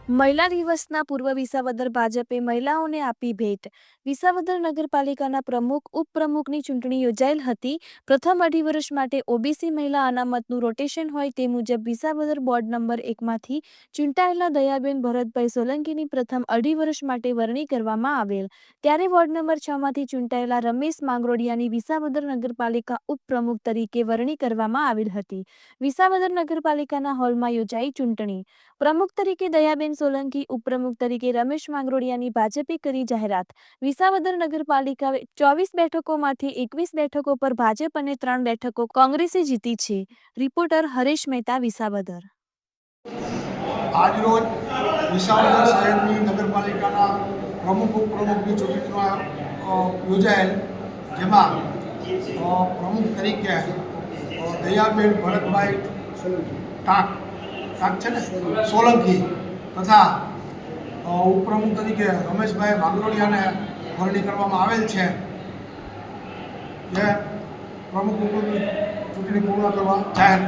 મહિલા દિવસના પૂર્વ વિસાવદર ભાજપે મહિલાઓને આપી ભેટ. વિસાવદર નગરપાલિકાના પ્રમુખ ઉપપ્રમુખની ચૂંટણી યોજાયેલ હતી. પ્રથમ અઢી વર્ષ માટે ઓબીસી મહિલા અનામતનું રોટેશન હોય તે મુજબ વિસાવદર વોર્ડ નંબર 1માંથી ચૂંટાયેલા દયાબેન ભરતભાઈ સોલંકીની પ્રથમ અઢી વર્ષ માટે વરણી કરવામાં આવેલ. ત્યારે વોર્ડ નંબર 6માંથી ચૂંટાયેલા રમેશ માંગરોડિયાની વિસાવદર નગરપાલિકા ઉપપ્રમુખ તરીકે વરણી કરવામાં આવેલ હતી. વિસાવદર નગરપાલિકાના હોલમાં યોજાઈ ચૂંટણી. પ્રમુખ તરીકે દયાબેન સોલંકી, ઉપપ્રમુખ તરીકે રમેશ માંગરોડિયાની ભાજપે કરી જાહેરાત. વિસાવદર નગરપાલિકા 24 બેઠકોમાંથી 21 બેઠકો પર ભાજપ અને 3 બેઠકો કોંગ્રેસે જીતી છે. રિપોર્ટર હરેશ મહેતા, વિસાવદર. આજરોજ વિસાવદર શહેરની નગરપાલિકાના પ્રમુખ ઉપપ્રમુખની ચૂંટણીમાં યોજાયેલ, જેમાં પ્રમુખ તરીકે દયાબેન ભરતભાઈ સોલંકી તથા ઉપપ્રમુખ તરીકે રમેશભાઈ માંગરોડિયાને વરણી કરવામાં આવેલ છે. જે પ્રમુખ ચૂંટણી પૂર્ણ કરવા જાહેર